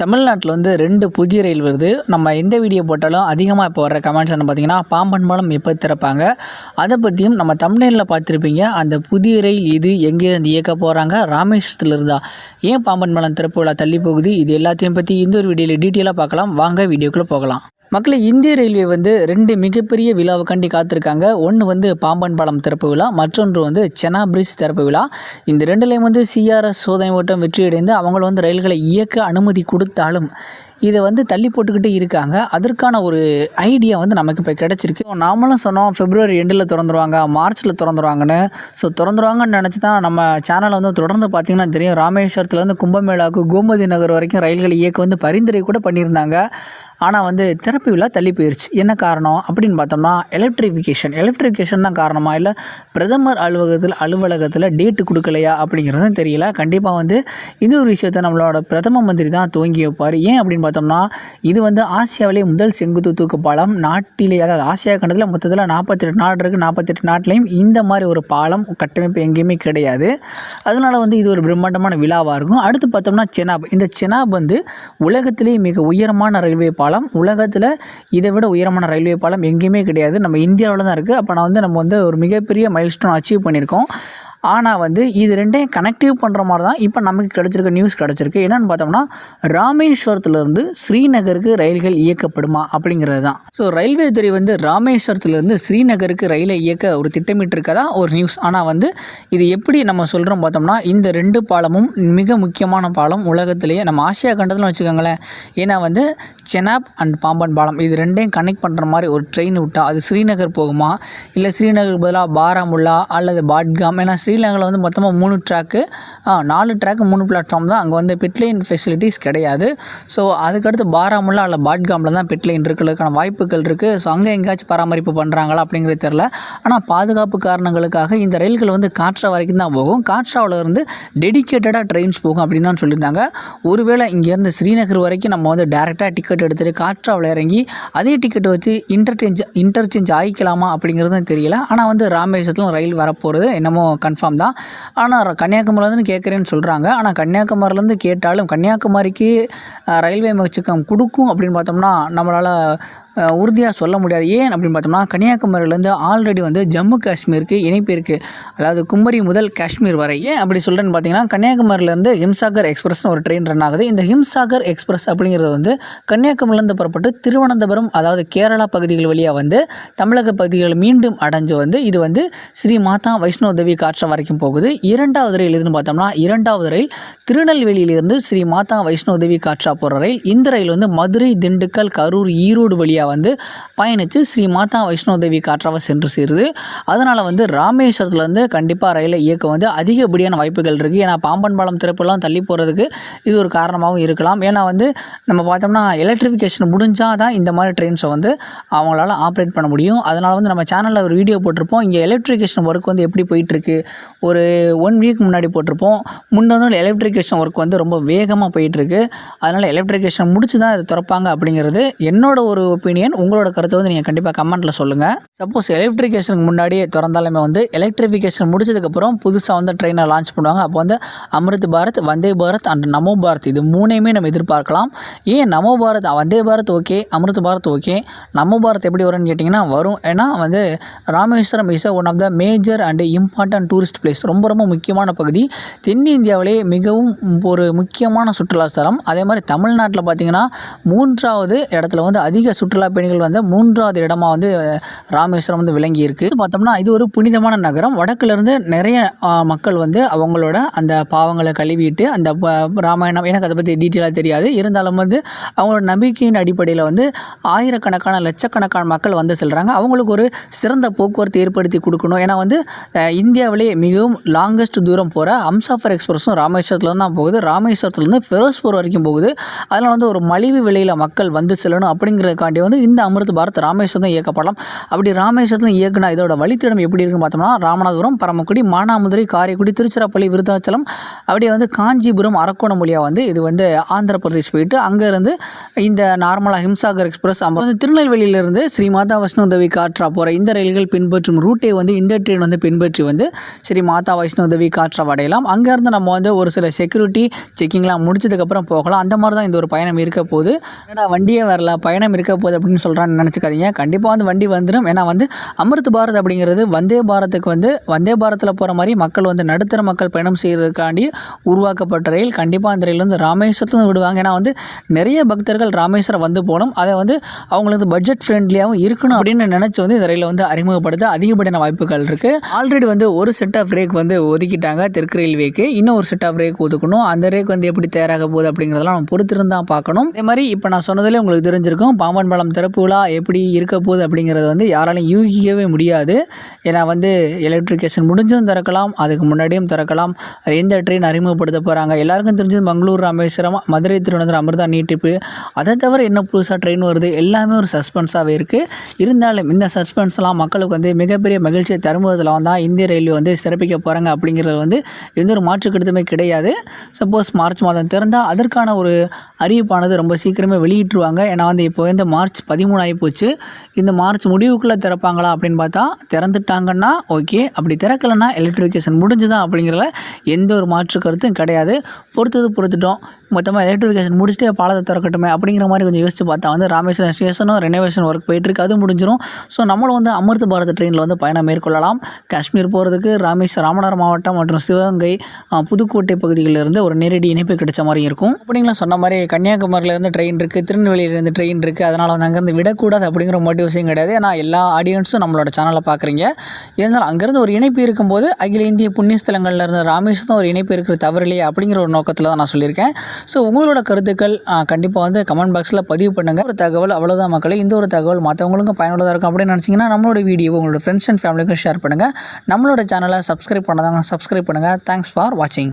தமிழ்நாட்டில் வந்து 2 புதிய ரயில் வருது. நம்ம எந்த வீடியோ போட்டாலும் அதிகமாக இப்போ வர கமெண்ட்ஸ் என்ன பார்த்தீங்கன்னா, பாம்பன் பாலம் எப்போ திறப்பாங்க? அதை பற்றியும் நம்ம தம்ப்நெயில்ல பார்த்துருப்பீங்க. அந்த புதிய ரயில் இது எங்கேருந்து இயக்க போகிறாங்க? ராமேஸ்வரத்தில் இருந்தா ஏன் பாம்பன் பாலம் திறப்பு விழா தள்ளி போகுது? இது எல்லாத்தையும் பற்றி இந்த ஒரு வீடியோவில் டீட்டெயிலாக பார்க்கலாம். வாங்க வீடியோக்குள்ளே போகலாம். மக்களே, இந்திய ரயில்வே வந்து 2 மிகப்பெரிய விழாவுக்காண்டி காத்திருக்காங்க. ஒன்று வந்து பாம்பன் பாலம் திறப்பு விழா, மற்றொன்று வந்து சென்னா பிரிட்ஜ் திறப்பு விழா. இந்த ரெண்டுலேயும் வந்து சிஆர்எஸ் சோதனை ஓட்டம் வெற்றியடைந்து அவங்கள வந்து ரயில்களை இயக்க அனுமதி கொடுத்தாலும் இதை வந்து தள்ளி போட்டுக்கிட்டே இருக்காங்க. அதற்கான ஒரு ஐடியா வந்து நமக்கு இப்போ கிடச்சிருக்கு. நாமளும் சொன்னோம் பிப்ரவரி எண்டில் திறந்துருவாங்க, மார்ச்சில் திறந்துருவாங்கன்னு. ஸோ திறந்துருவாங்கன்னு நினச்சி தான் நம்ம சேனலை வந்து தொடர்ந்து பார்த்திங்கன்னா தெரியும். ராமேஸ்வரத்துலேருந்து கும்பமேளாவுக்கு கோமதி நகர் வரைக்கும் ரயில்களை இயக்க வந்து பரிந்துரை கூட பண்ணியிருந்தாங்க. ஆனால் வந்து திறப்பு விழா தள்ளி போயிடுச்சு. என்ன காரணம் அப்படின்னு பார்த்தோம்னா, எலக்ட்ரிஃபிகேஷன் தான் காரணமா, இல்லை பிரதமர் அலுவலகத்தில் டேட்டு கொடுக்கலையா அப்படிங்கிறதும் தெரியல. கண்டிப்பாக வந்து இது ஒரு விஷயத்தை நம்மளோட பிரதம மந்திரி தான் துவங்கி வைப்பார். ஏன் அப்படின்னு பார்த்தோம்னா, இது வந்து ஆசியாவிலேயே முதல் செங்குத்து தூக்கு பாலம். நாட்டிலே, அதாவது ஆசியா கண்டத்தில் மொத்தத்தில் 48 நாடு இருக்குது. 48 நாட்டிலையும் இந்த மாதிரி ஒரு பாலம் கட்டமைப்பு எங்கேயுமே கிடையாது. அதனால் வந்து இது ஒரு பிரம்மாண்டமான விழாவாக இருக்கும். அடுத்து பார்த்தோம்னா செனாப். இந்த செனாப் வந்து உலகத்திலேயே மிக உயரமான ரயில்வே பாலம். உலகத்தில் இதை விட உயரமான ரயில்வே பாலம் எங்கேயுமே கிடையாது. நம்ம இந்தியாவில் தான் இருக்குது. அப்போ நம்ம வந்து ஒரு மிகப்பெரிய மைல்ஸ்டோன் அச்சீவ் பண்ணியிருக்கோம். ஆனால் வந்து இது ரெண்டையும் கனெக்டிவ் பண்ணுற மாதிரி தான் இப்போ நமக்கு கிடச்சிருக்க நியூஸ் கிடச்சிருக்கு. என்னென்னு பார்த்தோம்னா, ராமேஸ்வரத்துலேருந்து ஸ்ரீநகருக்கு ரயில்கள் இயக்கப்படுமா அப்படிங்கிறது தான். ஸோ ரயில்வே துறை வந்து ராமேஸ்வரத்துலேருந்து ஸ்ரீநகருக்கு ரயிலை இயக்க ஒரு திட்டமிட்டிருக்கதா ஒரு நியூஸ். ஆனால் வந்து இது எப்படி நம்ம சொல்கிறோம் பார்த்தோம்னா, இந்த 2 பாலமும் மிக முக்கியமான பாலம் உலகத்திலேயே, நம்ம ஆசியா கண்டத்தில் வச்சுக்கோங்களேன். ஏன்னா வந்து செனாப் அண்ட் பாம்பன் பாலம் இது ரெண்டையும் கனெக்ட் பண்ணுற மாதிரி ஒரு ட்ரெயின் விட்டால் அது ஸ்ரீநகர் போகுமா, இல்லை ஸ்ரீநகருக்கு பதிலாக பாராமுல்லா அல்லது பாட்காம். ஏன்னா ஸ்ரீலங்காவில் வந்து மொத்தமாக 4 ட்ராக்கு 3 பிளாட்ஃபார்ம் தான். அங்கே வந்து பிட்லைன் ஃபெசிலிட்டிஸ் கிடையாது. ஸோ அதுக்கடுத்து பாராமுல்லா அல்ல பாட்காமில் தான் பிட்லைன் இருக்கிறதுக்கான வாய்ப்புகள் இருக்குது. ஸோ அங்கே எங்கேயாச்சும் பராமரிப்பு பண்ணுறாங்களா அப்படிங்கிறது தெரில. ஆனால் பாதுகாப்பு காரணங்களுக்காக இந்த ரயில்கள் வந்து காட்ரா வரைக்கும் தான் போகும். காட்ராவில் இருந்து டெடிக்கேட்டடாக ட்ரெயின்ஸ் போகும் அப்படின்னு தான் சொல்லியிருந்தாங்க. ஒருவேளை இங்கேருந்து ஸ்ரீநகர் வரைக்கும் நம்ம வந்து டேரெக்டாக டிக்கெட் எடுத்துகிட்டு காட்ராவில் இறங்கி அதே டிக்கெட் வச்சு இன்டர்சேஞ்ச் ஆகிக்கலாமா அப்படிங்கிறதும் தெரியல. ஆனால் வந்து ராமேஸ்வரத்தில் ரயில் வரப்போகிறது என்னமோ கன்ஃபார்ம் தான். ஆனால் கன்னியாகுமரியிலேருந்து கேட்குறேன்னு சொல்கிறாங்க. ஆனால் கன்னியாகுமரியிலேருந்து கேட்டாலும் கன்னியாகுமரிக்கு ரயில்வே அமைச்சகம் கொடுக்கும் அப்படின்னு பார்த்தோம்னா நம்மளால் உறுதியாக சொல்ல முடியாது. ஏன் அப்படின்னு பார்த்தோம்னா, கன்னியாகுமரியிலேருந்து ஆல்ரெடி வந்து ஜம்மு காஷ்மீருக்கு இணைப்பு இருக்குது. அதாவது குமரி முதல் காஷ்மீர் வரை. ஏன் அப்படி சொல்கிறேன்னு பார்த்தீங்கன்னா, கன்னியாகுமரியிலேருந்து ஹிம்சாகர் எக்ஸ்பிரஸ்னு ஒரு ட்ரெயின் ரன் ஆகுது. இந்த ஹிம்சாகர் எக்ஸ்பிரஸ் அப்படிங்கிறது வந்து கன்னியாகுமரியிலேருந்து புறப்பட்டு திருவனந்தபுரம், அதாவது கேரளா பகுதிகள் வழியாக வந்து தமிழக பகுதிகள் மீண்டும் அடைஞ்சு வந்து இது வந்து ஸ்ரீ மாதா வைஷ்ணோ தேவி காட்ரா வரைக்கும் போகுது. 2வது ரயில் எதுன்னு பார்த்தோம்னா, 2வது ரயில் திருநெல்வேலியிலிருந்து ஸ்ரீ மாதா வைஷ்ணோ தேவி காட்ரா போகிற ரயில். இந்த ரயில் வந்து மதுரை, திண்டுக்கல், கரூர், ஈரோடு வழியாக வந்து பயணித்து ஸ்ரீ மாதா வைஷ்ணோ தேவி காட்ராவை சென்று சேருது. அதனால் வந்து ராமேஸ்வரத்துலேருந்து கண்டிப்பாக ரயிலை இயக்க வந்து அதிகப்படியான வாய்ப்புகள் இருக்குது. ஏன்னா பாம்பன் பாலம் திறப்பெல்லாம் தள்ளி போகிறதுக்கு இது ஒரு காரணமாகவும் இருக்கலாம். ஏன்னா வந்து நம்ம பார்த்தோம்னா எலக்ட்ரிஃபிகேஷன் முடிஞ்சால் தான் இந்த மாதிரி ட்ரெயின்ஸை வந்து அவங்களால ஆப்ரேட் பண்ண முடியும். அதனால் வந்து நம்ம சேனலில் ஒரு வீடியோ போட்டிருப்போம். இங்கே எலக்ட்ரிஃபிகேஷன் ஒர்க் வந்து எப்படி போயிட்டுருக்கு, ஒரு 1 வீக் முன்னாடி போட்டிருப்போம். முன்னே எலக்ட்ரிஃபிகேஷன் ஒர்க் வந்து ரொம்ப வேகமாக போயிட்டுருக்கு. அதனால் எலக்ட்ரிஃபிகேஷன் முடிச்சு தான் இது திறப்பாங்க அப்படிங்கிறது என்னோட ஒரு ஒப்பீனியன். உங்களோட கருத்தை வந்து நீங்கள் கண்டிப்பாக கமெண்ட்டில் சொல்லுங்கள். சப்போஸ் எலக்ட்ரிஃபிகேஷனுக்கு முன்னாடியே திறந்தாலுமே வந்து எலக்ட்ரிஃபிகேஷன் முடிச்சதுக்கப்புறம் புதுசாக வந்து ட்ரெயினை லான்ச் பண்ணுவாங்க. அப்போ வந்து அமிர்த் பாரத், வந்தே பாரத் அண்ட் நமோ பாரத் இது 3யுமே நம்ம எதிர்பார்க்கலாம். ஏன் நமோ பாரத், வந்தே பாரத் ஓகே, அமிர்த் பாரத் ஓகே, நமோ பாரத் எப்படி வரும்னு கேட்டிங்கன்னா வரும். ஏன்னா வந்து Rameswaram is one of the major and important tourist place. ரொம்ப ரொம்ப முக்கியமான பகுதி. தென்னிந்தியாவிலே மிகவும் ஒரு முக்கியமான சுற்றுலா ஸ்தலம். அதே மாதிரி தமிழ்நாட்டில் பார்த்திங்கன்னா 3வது இடத்துல வந்து அதிக சுற்றுலா பயணிகள் வந்து 3வது இடமா வந்து ராமேஸ்வரம் வந்து விளங்கி இருக்குது. பார்த்தோம்னா இது ஒரு புனிதமான நகரம். வடக்குலேருந்து நிறைய மக்கள் வந்து அவங்களோட அந்த பாவங்களை கழுவிட்டு அந்த ராமாயணம், எனக்கு அதை பற்றி டீட்டெயிலாக தெரியாது, இருந்தாலும் வந்து அவங்களோட நம்பிக்கையின் அடிப்படையில் வந்து ஆயிரக்கணக்கான லட்சக்கணக்கான மக்கள் வந்து செல்கிறாங்க. அவங்களுக்கு ஒரு சிறந்த போக்குவரத்து ஏற்படுத்தி கொடுக்கணும். ஏன்னா வந்து இந்தியாவிலே மிகவும் லாங்கஸ்ட் தூரம் போகிற ஹம்சாஃபர் எக்ஸ்பிரஸும் ராமேஸ்வரத்துலேருந்து தான் போகுது. ராமேஸ்வரத்துலேருந்து ஃபெரோஸ்பூர் வரைக்கும் போகுது. அதனால் வந்து ஒரு மலிவு விலையில் மக்கள் வந்து செல்லணும் அப்படிங்கிறதுக்காண்டி வந்து இந்த அமிர்த் பாரத் ராமேஸ்வரம் இயக்கப்படலாம். அப்படி ராமேஸ்வரத்தில் இயக்குனா இதோட வழித்தடம் எப்படி இருக்குன்னு பார்த்தோம்னா, ராமநாதபுரம், பரமக்குடி, மானாமதுரை, காரைக்குடி, திருச்சிராப்பள்ளி, விருத்தாச்சலம், அப்படியே வந்து காஞ்சிபுரம், அரக்கோணம் வழியாக வந்து இது வந்து ஆந்திர பிரதேஷ் போயிட்டு அங்கேருந்து இந்த நார்மலாக ஹிம்சாகர் எக்ஸ்பிரஸ் வந்து திருநெல்வேலியிலிருந்து ஸ்ரீ மாதா வைஷ்ணோ தேவி காட்ரா போகிற இந்த ரயில்கள் பின்பற்றும் ரூட்டை வந்து இந்த ட்ரெயின் வந்து பின்பற்றி வந்து ஸ்ரீ மாதா வைஷ்ணோ தேவி காட்ரா அடையலாம். அங்கேருந்து நம்ம வந்து ஒரு சில செக்யூரிட்டி செக்கிங்லாம் முடிச்சதுக்கப்புறம் போகலாம். அந்த மாதிரி தான் இந்த ஒரு பயணம் இருக்க போகுது. ஏன்னா வண்டியே வரல, பயணம் இருக்க போகுது அப்படின்னு சொல்கிறான்னு நினச்சிக்காதீங்க. கண்டிப்பாக வந்து வண்டி வந்துடும். ஏன்னா வந்து அமிர்த் பாரத் அப்படிங்கிறது வந்தே பாரத்துக்கு வந்து வந்தே பாரத்தில் போகிற மாதிரி மக்கள் வந்து நடுத்தர மக்கள் பயணம் செய்வதற்காண்டி உருவாக்கப்பட்ட ரயில். கண்டிப்பாக அந்த ரயில் வந்து ராமேஸ்வரத்தில் விடுவாங்க. ஏன்னா வந்து நிறைய பக்தர்கள் ராமேஸ்வரம் வந்து போகணும். அதை வந்து அவங்களுக்கு பட்ஜெட் ஃப்ரெண்ட்லியாகவும் இருக்கணும் அப்படின்னு நினச்சி வந்து இந்த ரயிலை வந்து அறிமுகப்படுத்த அதிகப்படியான வாய்ப்புகள் இருக்குது. ஆல்ரெடி வந்து ஒரு செட் ஆஃப் ரேக் வந்து ஒதுக்கிட்டாங்க தெற்கு ரயில்வேக்கு. இன்னும் ஒரு செட் ஆஃப் ரேக் ஒதுக்கணும். அந்த ரேக் வந்து எப்படி தயாராக போகுது அப்படிங்கிறதெல்லாம் நம்ம பொறுத்திருந்தான் பார்க்கணும். அதே மாதிரி இப்போ நான் சொன்னதிலே உங்களுக்கு தெரிஞ்சிருக்கும், பாம்பன் பாலம் திறப்பு விழா எப்படி இருக்க போகுது அப்படிங்கிறது வந்து யாராலையும் யூகிக்கவே முடியாது. ஏன்னா வந்து எலக்ட்ரிகேஷன் முடிஞ்சும் திறக்கலாம், அதுக்கு முன்னாடியும் திறக்கலாம். எந்த ட்ரெயின் அறிமுகப்படுத்த போகிறாங்க எல்லாருக்கும் தெரிஞ்சது பெங்களூர் ராமேஸ்வரம், மதுரை திருவனந்தபுரம் அமிர்தா நீட்டிப்பு. அதை தவிர என்ன புதுசாக ட்ரெயின் வருது எல்லாமே ஒரு சஸ்பென்ஸாகவே இருக்குது. இருந்தாலும் இந்த சஸ்பென்ஸ்லாம் மக்களுக்கு வந்து மிகப்பெரிய மகிழ்ச்சியை தரும்போதில் தான் இந்திய ரயில்வே வந்து சிறப்பிக்க போகிறாங்க அப்படிங்கிறது வந்து எந்த ஒரு மாற்று கருத்துமே கிடையாது. சப்போஸ் மார்ச் மாதம் திறந்தால் அதற்கான ஒரு அறிவிப்பானது ரொம்ப சீக்கிரமே வெளியிட்டுருவாங்க. ஏன்னா வந்து இப்போ வந்து மார்ச் 13 ஆகி போச்சு. இந்த மார்ச் முடிவுக்குள்ளே திறப்பாங்களா அப்படின்னு பார்த்தா திறந்துட்டாங்கன்னா ஓகே, அப்படி திறக்கலைன்னா எலக்ட்ரிஃபிகேஷன் முடிஞ்சுதான் அப்படிங்கிறத எந்த ஒரு மாற்று கருத்தும் கிடையாது. பொறுத்துட்டோம். மொத்தமாக எலக்ட்ரிஃபிகேஷன் முடிச்சுட்டு பாலத்தை திறக்கட்டுமே அப்படிங்கிற மாதிரி கொஞ்சம் யோசிச்சு பார்த்தா வந்து ராமேஸ்வரம் ஸ்டேஷனும் ரெனோவேஷன் ஒர்க் போயிட்டுருக்கு, அது முடிஞ்சிடும். ஸோ நம்மளும் வந்து அமிர்த் பாரத் ட்ரெயினில் வந்து பயணம் மேற்கொள்ளலாம். காஷ்மீர் போகிறதுக்கு ராமநாதபுரம் மாவட்டம் மற்றும் சிவகங்கை, புதுக்கோட்டை பகுதிகளிலிருந்து ஒரு நேரடி இணைப்பு கிடைச்ச மாதிரி இருக்கும். அப்படிங்களா சொன்ன மாதிரி கன்னியாகுமரியிலேருந்து ட்ரெயின் இருக்குது, திருநெல்வேலியிலேருந்து ட்ரெயின் இருக்குது. அதனால் வந்து அங்கேருந்து விடக்கூடாது அப்படிங்கிற மோட்டிவேஷன் கிடையாது. ஏன்னா எல்லா ஆடியன்ஸும் நம்மளோட சேனலை பார்க்குறீங்க. இருந்தாலும் அங்கேருந்து ஒரு இணைப்பு இருக்கும்போது அகில இந்திய புண்ணியஸ்தலங்களில் இருந்து ராமேஸ்வரம் ஒரு இணைப்பு இருக்கிற தவறில்லையே அப்படிங்கிற ஒரு நோக்கத்தில் தான் நான் சொல்லியிருக்கேன். ஸோ உங்களோட கருத்துக்கள் கண்டிப்பாக வந்து கமெண்ட் பாக்ஸில் பதிவு பண்ணுங்கள். ஒரு தகவல் அவ்வளோதான் மக்களே. இந்த ஒரு தகவல் மற்றவங்களுக்கும் பயனுள்ளதாக இருக்கும் அப்படின்னு நினச்சிங்கன்னா நம்மளோட வீடியோவை உங்களோட ஃப்ரெண்ட்ஸ் அண்ட் ஃபேமிலிக்கும் ஷேர் பண்ணுங்கள். நம்மளோட சேனலை சப்ஸ்கிரைப் பண்ணாதாங்க சப்ஸ்கிரைப் பண்ணுங்கள். தேங்க்ஸ் ஃபார் வாட்சிங்.